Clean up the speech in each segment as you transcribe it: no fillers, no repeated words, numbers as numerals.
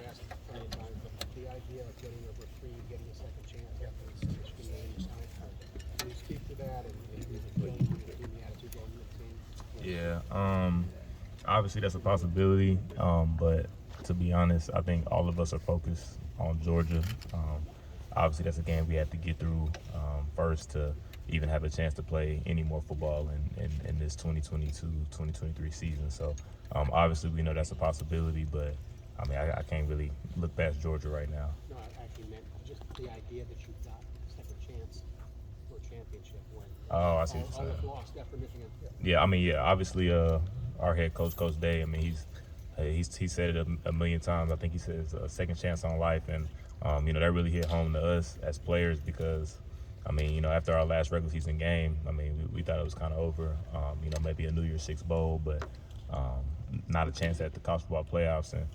asked plenty of times, but the idea of getting a reprieve, getting a second chance after this Michigan game this time, can you speak to that and the feeling on the team, the attitude going to the team? Yeah, obviously that's a possibility, but to be honest, I think all of us are focused on Georgia. Obviously, that's a game we have to get through first to even have a chance to play any more football in this 2022-2023 season. So obviously we know that's a possibility, but I mean I can't really look past Georgia right now. No, I actually meant just the idea that you've got a second chance for a championship when Oh, I see what you're all saying. is lost after Michigan. Yeah, I mean, yeah, obviously, our head coach, Coach Day. I mean, he said it a million times. I think he says a second chance on life, and that really hit home to us as players because, I mean, after our last regular season game, I mean, we thought it was kind of over. Maybe a New Year's Six bowl, but not a chance at the college football playoffs, and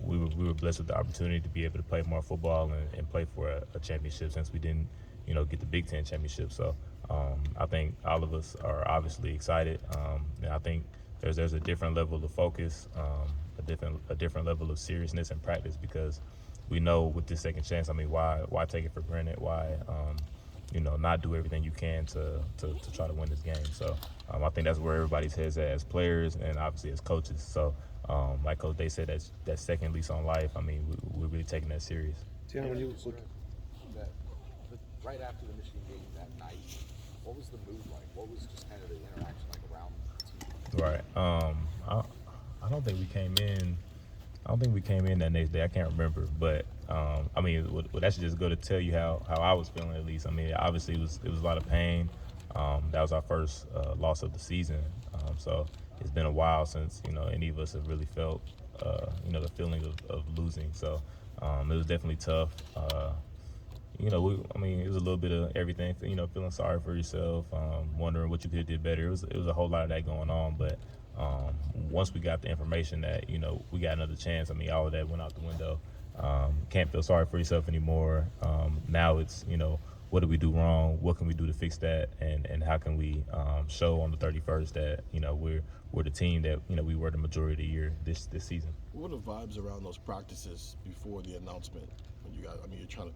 we were blessed with the opportunity to be able to play more football and play for a championship since we didn't get the Big Ten championship. So I think all of us are obviously excited, and I think there's a different level of focus, a different level of seriousness and practice because we know with this second chance, I mean, why take it for granted? Why not do everything you can to try to win this game? So I think that's where everybody's heads at as players and obviously as coaches. So like Coach Day said, that second lease on life. I mean, we're really taking that serious. Tanner, when you look, that right after the Michigan game that night, what was the mood like? What was just kind of the interaction like around the team? Right. I don't think we came in. I don't think we came in that next day. I can't remember, but I mean, that should just go to tell you how I was feeling at least. I mean, obviously it was a lot of pain. That was our first loss of the season, so it's been a while since any of us have really felt the feeling of losing. So it was definitely tough. I mean, it was a little bit of everything. Feeling sorry for yourself, wondering what you could have did better. It was a whole lot of that going on. But once we got the information that we got another chance, I mean, all of that went out the window. Can't feel sorry for yourself anymore. Now it's what did we do wrong? What can we do to fix that? And how can we show on the 31st that we're the team that we were the majority of the year this season. what were the vibes around those practices before the announcement? When you guys, I mean, you're trying to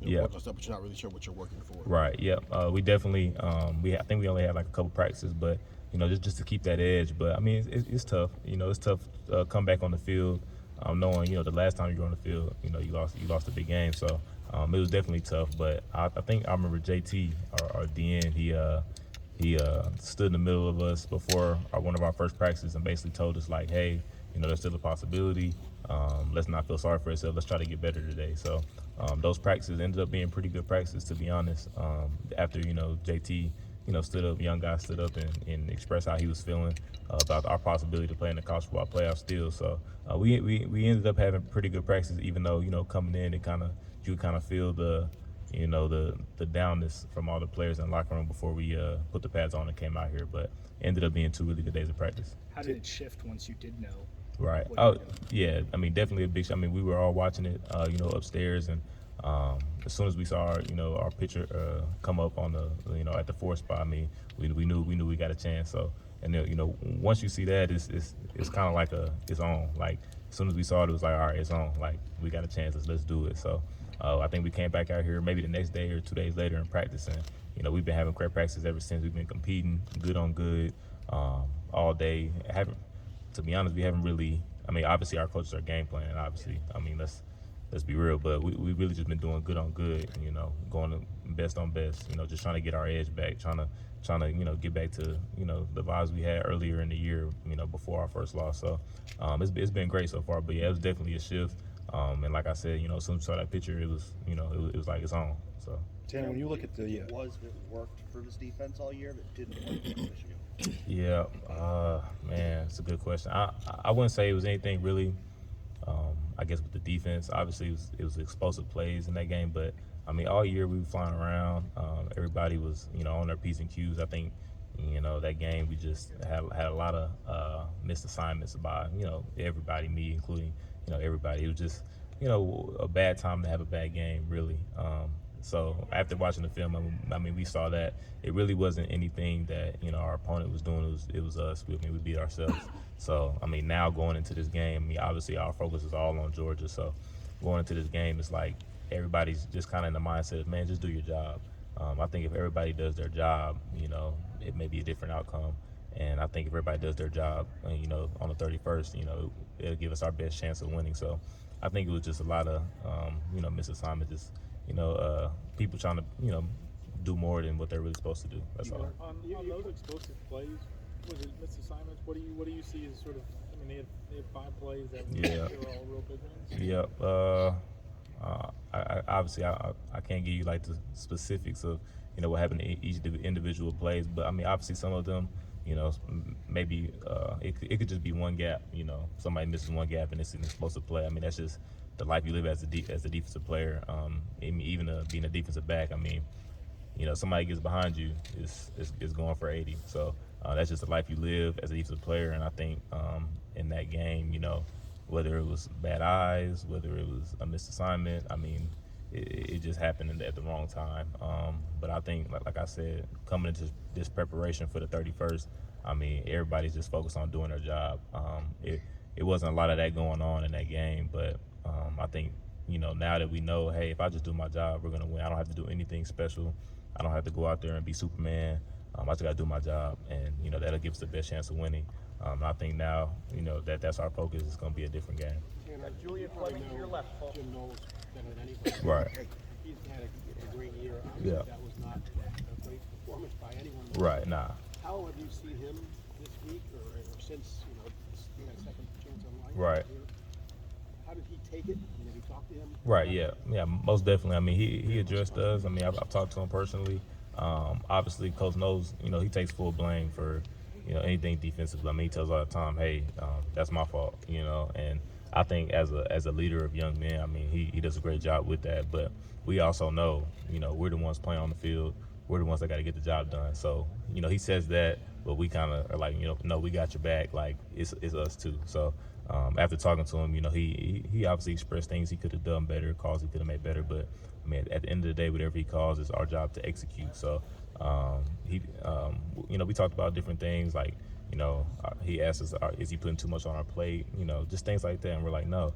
Yeah. work on stuff, but you're not really sure what you're working for. Right. Yep. We definitely. I think we only had like a couple practices, but just to keep that edge. But I mean, it's tough. It's tough to come back on the field, knowing the last time you were on the field, you lost a big game. So it was definitely tough. But I think I remember JT, our DN. He stood in the middle of us before one of our first practices and basically told us like, hey, there's still a possibility. Let's not feel sorry for ourselves. Let's try to get better today. So those practices ended up being pretty good practices, to be honest. After JT, stood up, young guy stood up and expressed how he was feeling about our possibility to play in the college football playoff still. So we ended up having pretty good practices, even though coming in it you kind of feel the downness from all the players in the locker room before we put the pads on and came out here. But it ended up being 2 really good days of practice. How did it shift once you did know? Right. what Oh, you were doing? yeah. I mean, definitely a big. I mean, we were all watching it, upstairs, and as soon as we saw our picture come up on the, at the 4th spot, I mean, we knew we got a chance. So, and then, once you see that, it's kind of like it's on. Like as soon as we saw it, it was like, all right, it's on. Like we got a chance. Let's do it. So, I think we came back out here maybe the next day or 2 days later and practicing. We've been having great practices ever since. We've been competing good on good all day. To be honest, we haven't really. I mean, obviously our coaches are game planning. Obviously, I mean let's be real, but we really just been doing good on good. Going to best on best. Just trying to get our edge back. Trying to get back to the vibes we had earlier in the year. Before our first loss. So it's been great so far. But yeah, it was definitely a shift. And like I said, as soon as we saw that picture, it was it was like it's on. So. Tanner, when you look at the Was that worked for this defense all year that didn't work for Michigan? Yeah, man, it's a good question. I wouldn't say it was anything really. I guess with the defense, obviously it was explosive plays in that game, but I mean all year we were flying around. Everybody was on their P's and Q's. I think that game we just had a lot of missed assignments by everybody, me including everybody. It was just a bad time to have a bad game really. So after watching the film, I mean, we saw that it really wasn't anything that our opponent was doing. It was us. We beat ourselves. So I mean, now going into this game, I mean, obviously our focus is all on Georgia. So going into this game, it's like everybody's just kind of in the mindset of, man, just do your job. I think if everybody does their job, it may be a different outcome. And I think if everybody does their job, on the 31st, it'll give us our best chance of winning. So I think it was just a lot of, misassignment, just, people trying to, do more than what they're really supposed to do. That's all. On those explosive plays, was it misassignments? What do you see as sort of? I mean, they had 5 plays that were all real big ones. Yep. I obviously I can't give you like the specifics of what happened in each individual plays, but I mean obviously some of them maybe it could just be one gap. Somebody misses one gap and it's an explosive play. I mean that's just the life you live as a defensive player. Even being a defensive back. I mean somebody gets behind you is going for 80. So that's just the life you live as a defensive player. And I think in that game, whether it was bad eyes, whether it was a missed assignment, I mean, it just happened at the wrong time. But I think, like I said, coming into this preparation for the 31st, I mean, everybody's just focused on doing their job. It wasn't a lot of that going on in that game, but I think, now that we know, hey, if I just do my job, we're going to win. I don't have to do anything special. I don't have to go out there and be Superman. I just got to do my job, and, that'll give us the best chance of winning. I think now, that's our focus. It's going to be a different game. Julian Fleming to your left, Paul. Jim knows better than anybody. Right. He's had a great year. Obviously, Yeah. that was not a great performance by anyone. Right, nah. How have you seen him this week or since, he had a second chance on life? Right. Here? How did he take it? I mean, have you talked to him? Right, yeah, most definitely. I mean, he addressed us. I mean, I've talked to him personally. Obviously, Coach knows, he takes full blame for, anything defensive. I mean, he tells all the time, hey, that's my fault, and I think as a leader of young men, I mean, he does a great job with that. But we also know, we're the ones playing on the field. We're the ones that got to get the job done. So, he says that, but we kind of are like, no, we got your back. Like, it's us too. So, after talking to him, he obviously expressed things he could have done better, calls he could have made better. But, I mean, at the end of the day, whatever he calls, it's our job to execute. So, we talked about different things like, he asked us, is he putting too much on our plate? Just things like that. And we're like, no,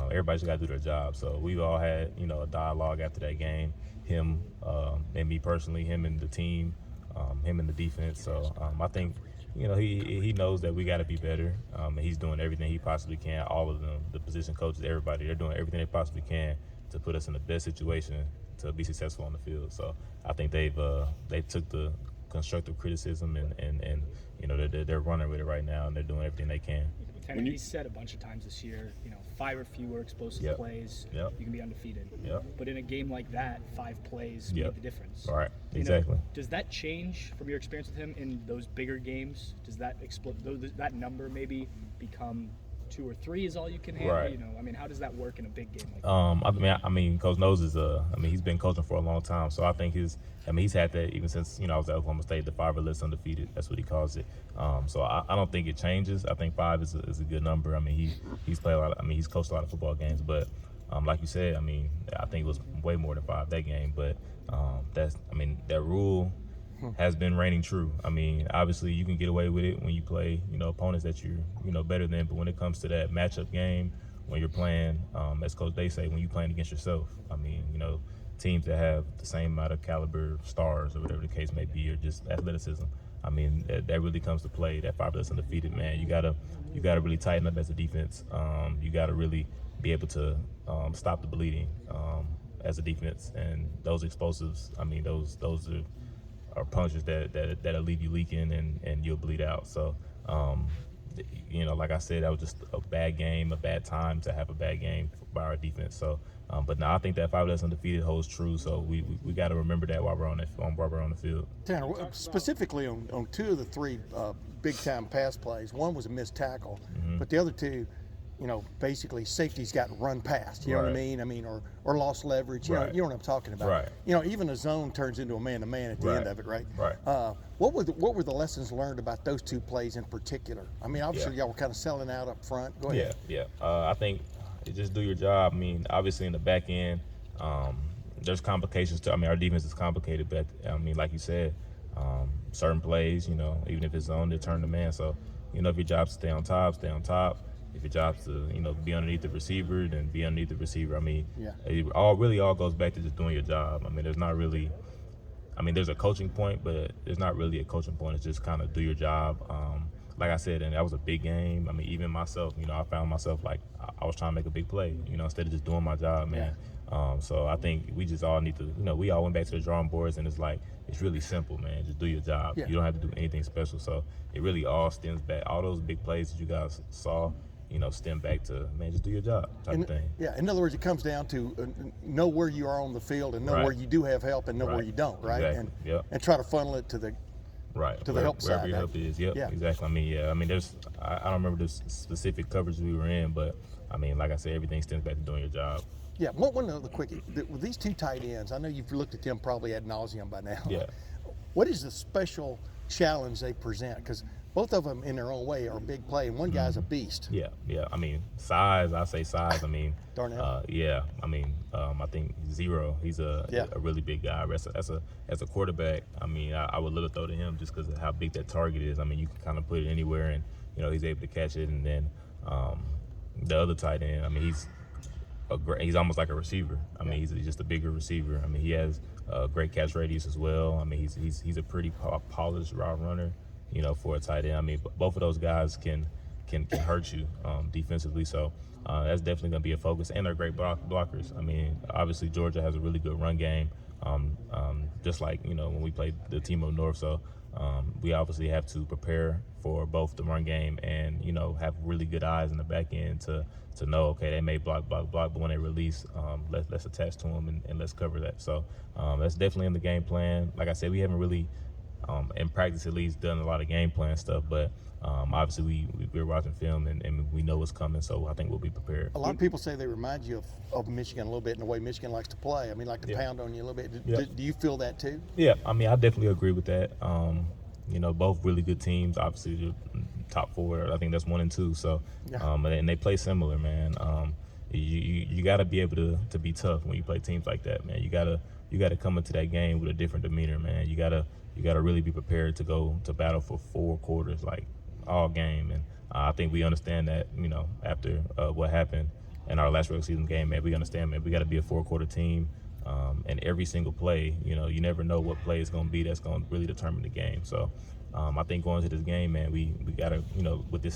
everybody's got to do their job. So we've all had, a dialogue after that game, him and me personally, him and the team, him and the defense. So I think, he knows that we got to be better. And he's doing everything he possibly can. All of them, the position coaches, everybody, they're doing everything they possibly can to put us in the best situation to be successful on the field. So I think they took the constructive criticism and they're running with it right now and they're doing everything they can. Tanner, he said a bunch of times this year, 5 or fewer explosive plays, you can be undefeated. But in a game like that, 5 plays made the difference. Right, exactly. Does that change from your experience with him in those bigger games? Does that that number maybe become 2 or 3 is all you can handle? Right. I mean, how does that work in a big game like that? I mean, Coach Knows is he's been coaching for a long time, so I think he's had that even since I was at Oklahoma State, the 5 or less undefeated. That's what he calls it. So I don't think it changes. I think 5 is a good number. I mean, he's played a lot. He's coached a lot of football games, but like you said, I think it was way more than 5 that game. But that rule has been reigning true. I mean, obviously you can get away with it when you play, opponents that you're, better than. But when it comes to that matchup game, when you're playing, as Coach Day say, when you're playing against yourself, teams that have the same amount of caliber stars or whatever the case may be, or just athleticism, that really comes to play. That 5 that's undefeated, man, you gotta really tighten up as a defense. You gotta really be able to stop the bleeding as a defense, and those explosives. Those are punctures that'll leave you leaking and you'll bleed out. So, like I said, that was just a bad game, a bad time to have a bad game by our defense. So, but now I think that 5 that's undefeated holds true. So we got to remember that while we're on the field. Tanner, specifically on 2 of the 3 big-time pass plays, one was a missed tackle, but the other 2, basically safeties got run past, you know what I mean? Or lost leverage, you know what I'm talking about. Right. Even a zone turns into a man-to-man at the end of it, right? Right. What were the lessons learned about those 2 plays in particular? Obviously y'all were kind of selling out up front. Go ahead. Yeah. I think just do your job. Obviously in the back end, there's complications to. I mean, our defense is complicated, but I mean, like you said, certain plays, even if it's zone, they turn the man. So, if your job's to stay on top, stay on top. If your job's to, be underneath the receiver, then be underneath the receiver. I mean, it all goes back to just doing your job. I mean, there's not really. I mean, there's a coaching point, but there's not really a coaching point. It's just kind of do your job. Like I said, and that was a big game. I mean, even myself, I found myself like I was trying to make a big play, instead of just doing my job, man. So I think we just all need to, we all went back to the drawing boards, and it's like, it's really simple, man. Just do your job. You don't have to do anything special. So it really all stems back. All those big plays that you guys saw, stem back to, man, just do your job type of thing. Yeah, in other words, it comes down to know where you are on the field and know where you do have help and know where you don't, right? Exactly. And try to funnel it to the to the help wherever side. your help is. Exactly. I mean, there's I don't remember the specific coverage we were in, but I mean, like I said, everything stems back to doing your job. Yeah, one other quickie. With these two tight ends, I know you've looked at them probably ad nauseum by now. Yeah. What is the special challenge they present? Because both of them in their own way are a big play, and one guy's a beast. Yeah. I mean, size, I say size. I mean, Darnell. I mean, I think Zero, he's a really big guy. As a quarterback, I mean, I would love to throw to him just because of how big that target is. I mean, you can kind of put it anywhere, and, he's able to catch it. And then the other tight end, I mean, he's almost like a receiver. I mean, he's just a bigger receiver. I mean, he has a great catch radius as well. I mean, he's a pretty polished route runner, for a tight end. I mean, both of those guys can hurt you defensively. So that's definitely going to be a focus. And they're great blockers. I mean, obviously Georgia has a really good run game, just like, when we played the team up north. So we obviously have to prepare for both the run game and, have really good eyes in the back end to know, okay, they may block, but when they release, let's attach to them and let's cover that. So that's definitely in the game plan. Like I said, we haven't really, in practice at least, done a lot of game plan stuff, but obviously we're watching film and we know what's coming, so I think we'll be prepared. A lot of people say they remind you of Michigan a little bit in the way Michigan likes to play. I mean, like to pound on you a little bit. Do you feel that too? Yeah, I mean, I definitely agree with that. Both really good teams. Obviously, the top four, I think that's 1 and 2. So, and they play similar, man. You got to be able to be tough when you play teams like that, man. You gotta come into that game with a different demeanor, man. You gotta really be prepared to go to battle for 4 quarters, like all game. And I think we understand that, after what happened in our last regular season game, man. We understand, man. We got to be a 4-quarter team. And every single play, you never know what play is going to be that's going to really determine the game. So I think going into this game, man, we got to, with this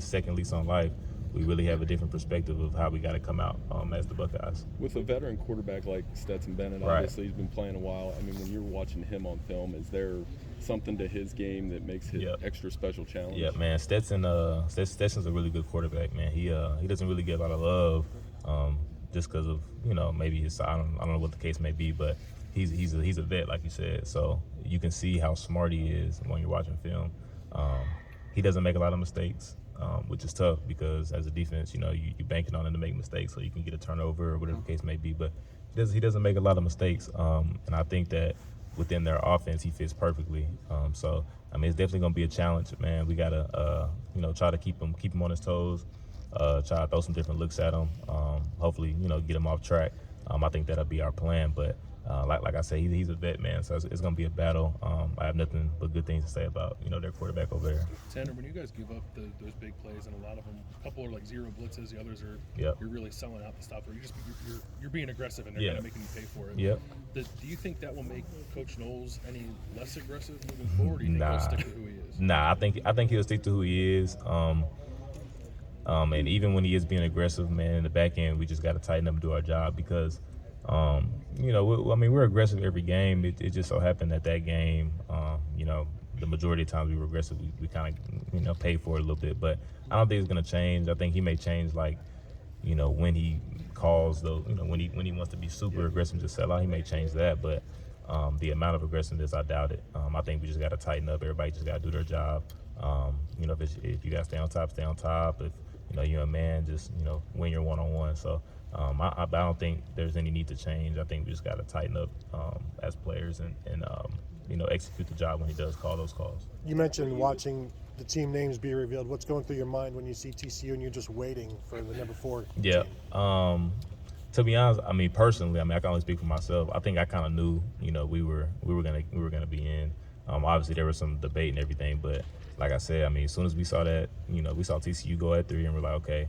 second lease on life, we really have a different perspective of how we got to come out as the Buckeyes. With a veteran quarterback like Stetson Bennett, obviously he's been playing a while. I mean, when you're watching him on film, is there something to his game that makes it extra special challenge? Yeah, man. Stetson's a really good quarterback, man. He doesn't really get a lot of love. Just because of maybe his, I don't know what the case may be, but he's a vet, like you said, so you can see how smart he is when you're watching film. He doesn't make a lot of mistakes, which is tough because as a defense, you're banking on him to make mistakes so you can get a turnover or whatever the case may be, but he doesn't make a lot of mistakes, and I think that within their offense he fits perfectly. So I mean, it's definitely gonna be a challenge, man. We gotta try to keep him on his toes. Try to throw some different looks at him. Hopefully, get him off track. I think that'll be our plan. But like I say, he's a vet, man. So it's going to be a battle. I have nothing but good things to say about their quarterback over there. Tanner, when you guys give up those big plays, and a lot of them, a couple are like zero blitzes, the others are you're really selling out the stop. Or you're being aggressive, and they're kind of making you pay for it. Yeah. Do you think that will make Coach Knowles any less aggressive moving forward? Or do you think he'll stick to who he is? Nah, I think he'll stick to who he is. And even when he is being aggressive, man, in the back end, we just got to tighten up and do our job because, we're aggressive every game. It just so happened that game, the majority of times we were aggressive, we kind of paid for it a little bit. But I don't think it's going to change. I think he may change, like, when he calls, when he wants to be super aggressive and just sell out, he may change that. But the amount of aggressiveness, I doubt it. I think we just got to tighten up. Everybody just got to do their job. If you got to stay on top, stay on top. If you're a man, just, win your one-on-one. So I don't think there's any need to change. I think we just got to tighten up as players and execute the job when he does call those calls. You mentioned watching the team names be revealed. What's going through your mind when you see TCU and you're just waiting for the number 4 Yeah. team? To be honest, I mean personally, I mean I can only speak for myself. I think I kind of knew, you know, we were gonna be in. Obviously there was some debate and everything, but like I said, I mean as soon as we saw that, you know, we saw TCU go at 3, and we're like, okay.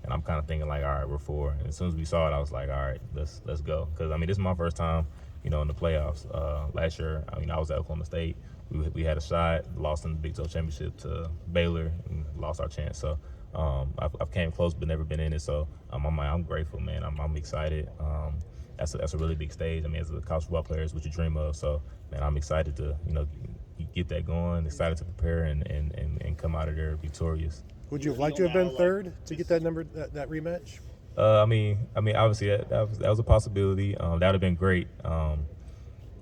And I'm kind of thinking like, all right, we're 4. And as soon as we saw it, I was like, all right, let's go. Because I mean this is my first time, you know, in the playoffs. Last year, I mean I was at Oklahoma State. We had a shot, lost in the Big 12 championship to Baylor, and lost our chance. So. I've came close but never been in it, so I'm grateful, man. I'm excited. That's a really big stage. I mean, as a college football player, it's what you dream of. So, man, I'm excited to, you know, get that going. Excited to prepare and come out of there victorious. Would you have liked to have been third to get that rematch? I mean, obviously that was a possibility. That would have been great.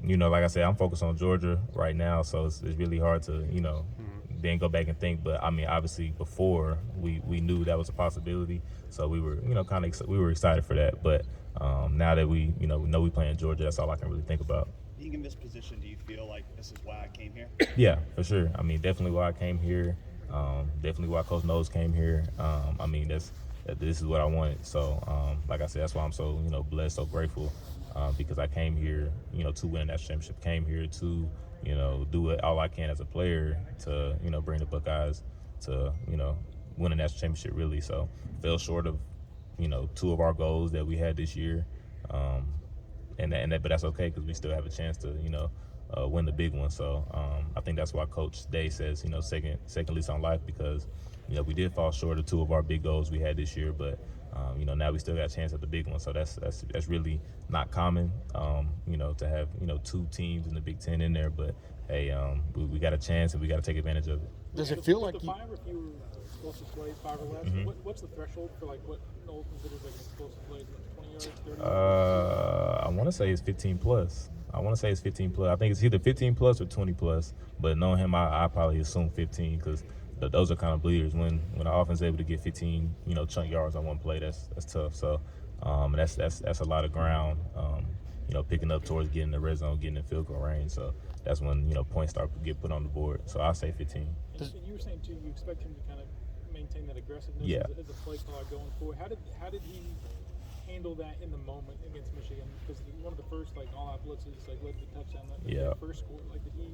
You know, like I said, I'm focused on Georgia right now, so it's really hard to, you know. Then go back and think, but I mean, obviously before we knew that was a possibility, so we were, you know, we were excited for that. But now that we know we play in Georgia, that's all I can really think about. Being in this position, do you feel like this is why I came here? Yeah, for sure. I mean, definitely why I came here. Definitely why Coach Knowles came here. I mean, this is what I wanted. So, like I said, that's why I'm so, you know, blessed, so grateful, because I came here, you know, to win that championship. Came here to, you know, do all I can as a player to, you know, bring the Buckeyes to, you know, win a national championship, really. So fell short of, you know, 2 of our goals that we had this year. But that's okay because we still have a chance to, you know, win the big one. So I think that's why Coach Day says, you know, second lease on life, because, you know, we did fall short of 2 of our big goals we had this year, but you know, now we still got a chance at the big one. So that's really not common, you know, to have, you know, 2 teams in the Big Ten in there. But hey, we got a chance and we got to take advantage of it. Does it feel like the 5, if you were supposed to play 5 or less, what's the threshold for like what Noel considers like an explosive play? 20 yards, 30 yards? I want to say it's 15 plus. I think it's either 15 plus or 20 plus. But knowing him, I probably assume 15 because those are kind of bleeders. When the offense is able to get 15, you know, chunk yards on one play, that's tough. So that's a lot of ground, you know, picking up towards getting the red zone, getting in field goal range. So that's when, you know, points start to get put on the board. So I say 15. And you were saying too, you expect him to kind of maintain that aggressiveness as a play caller going forward. How did he handle that in the moment against Michigan? Because one of the first like all-out blitzes like led to the touchdown. That first score, like did he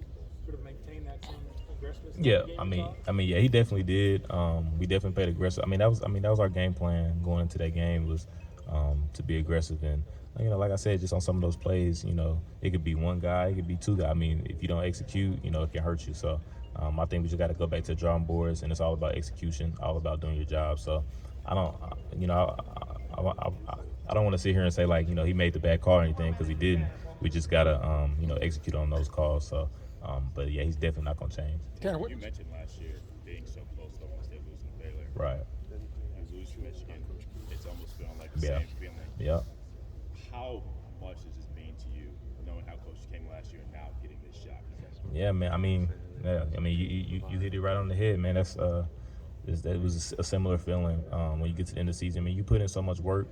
sort of maintain that same aggressiveness? Yeah, I mean, yeah, he definitely did. We definitely played aggressive. I mean, that was our game plan going into that game was to be aggressive. And you know, like I said, just on some of those plays, you know, it could be one guy, it could be 2 guys. I mean, if you don't execute, you know, it can hurt you. So I think we just got to go back to the drawing boards, and it's all about execution, all about doing your job. So I don't, you know, I don't want to sit here and say like, you know, he made the bad call or anything, because he didn't. We just gotta, you know, execute on those calls. So, but yeah, he's definitely not gonna change. Tanner, you mentioned last year being so close to Oklahoma State losing to Baylor. Right. You lose to Michigan. It's almost feeling like the same feeling. Yeah. How much does this mean to you, knowing how close you came last year and now getting this shot? Yeah, man. I mean, you hit it right on the head, man. It was a similar feeling when you get to the end of the season. I mean, you put in so much work,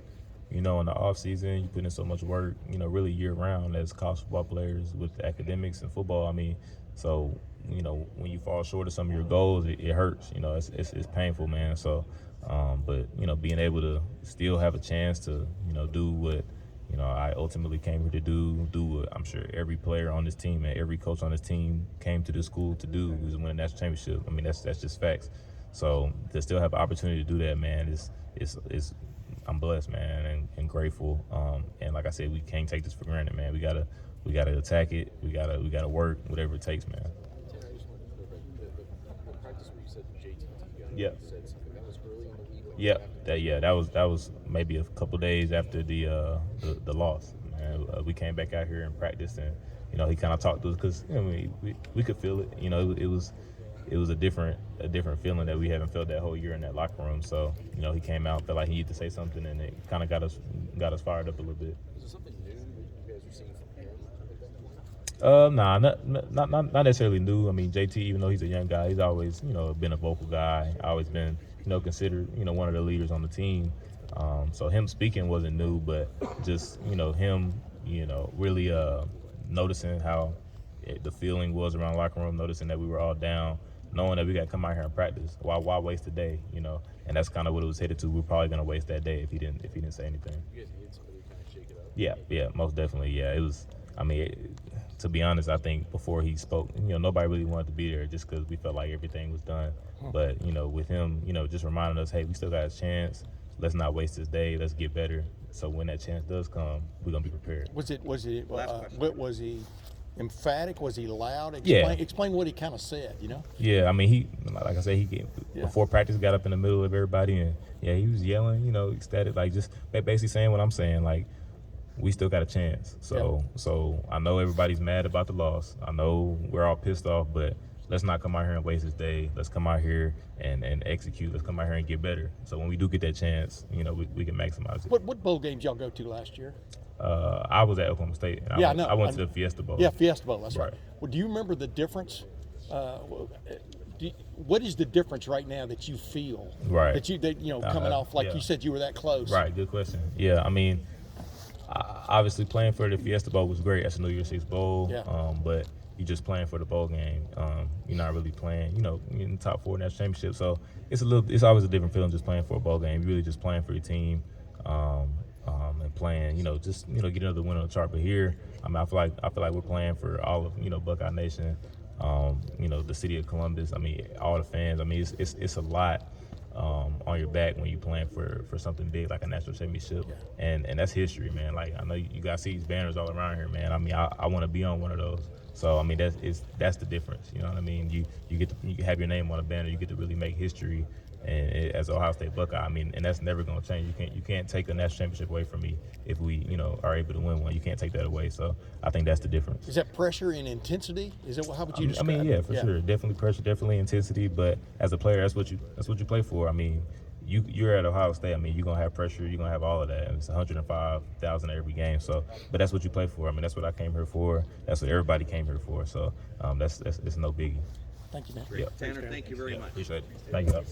you know, in the off season. You put in so much work, you know, really year round as college football players with academics and football. I mean, so you know, when you fall short of some of your goals, it hurts. You know, it's painful, man. So, but you know, being able to still have a chance to, you know, do what, you know, I ultimately came here to do what I'm sure every player on this team and every coach on this team came to this school to do, was win a national championship. I mean, that's just facts. So to still have an opportunity to do that, man, is I'm blessed, man, and grateful. And like I said, we can't take this for granted, man. We gotta attack it. We gotta work, whatever it takes, man. Tanner, I just wanted to clarify the practice where you said JTT. Yeah. Said something that was early in the week. Yeah, that was maybe a couple days after the loss. Man, we came back out here and practiced, and you know, he kind of talked to us because, you know, we could feel it. You know, it was a different feeling that we haven't felt that whole year in that locker room. So, you know, he came out, felt like he needed to say something, and it kind of got us fired up a little bit. Was there something new you guys were seeing from him at that point? Nah, not necessarily new. I mean, JT, even though he's a young guy, he's always, you know, been a vocal guy. Always been, you know, considered, you know, one of the leaders on the team. So him speaking wasn't new, but just, you know, him, you know, really noticing how the feeling was around the locker room, noticing that we were all down, knowing that we got to come out here and practice. Why waste a day, you know? and that's kind of what it was headed to. We were probably gonna waste that day if he didn't say anything. You guys needed somebody to kind of shake it up. Yeah, most definitely. Yeah, it was. I mean, to be honest, I think before he spoke, nobody really wanted to be there just because we felt like everything was done. But with him, just reminding us, hey, we still got a chance. Let's not waste this day. Let's get better. So when that chance does come, we're gonna be prepared. Was he emphatic? Was he loud? Explain what he kind of said. Yeah, I mean, like I said, before practice got up in the middle of everybody, and he was yelling, ecstatic, like just basically saying what I'm saying, like we still got a chance. So I know everybody's mad about the loss. I know we're all pissed off, but let's not come out here and waste this day. Let's come out here and execute. Let's come out here and get better. So when we do get that chance, we can maximize it. What bowl games y'all go to last year? I was at Oklahoma State. And I went to the Fiesta Bowl. Yeah, Fiesta Bowl. That's right. Well, do you remember the difference? What is the difference right now that you feel? Right. That coming off like you said you were that close. Right. Good question. Yeah. I mean, obviously playing for the Fiesta Bowl was great. That's a New Year's Six bowl. Yeah. But you're just playing for the bowl game. You're not really playing, in the top 4 national championship. So it's always a different feeling just playing for a bowl game. You're really just playing for your team, and playing, get another win on the chart. But here, I mean, I feel like we're playing for all of, Buckeye Nation, the city of Columbus. I mean, all the fans. I mean, it's a lot on your back when you're playing for something big like a national championship, and that's history, man. Like I know you guys see these banners all around here, man. I mean, I want to be on one of those. So I mean, that's the difference. You know what I mean? You have your name on a banner. You get to really make history, and as Ohio State Buckeye, I mean, and that's never going to change. You can't take the national championship away from me if we are able to win one. You can't take that away. So I think that's the difference. Is that pressure and intensity? Is it how would you describe it? I mean, yeah, for sure. Definitely pressure, definitely intensity. But as a player, that's what you play for. I mean, you're at Ohio State. I mean, you're gonna have pressure. You're gonna have all of that. And it's 105,000 every game. So, but that's what you play for. I mean, that's what I came here for. That's what everybody came here for. So, it's no biggie. Thank you, man. Yep. Tanner, thank you very much. Appreciate it. Thank you.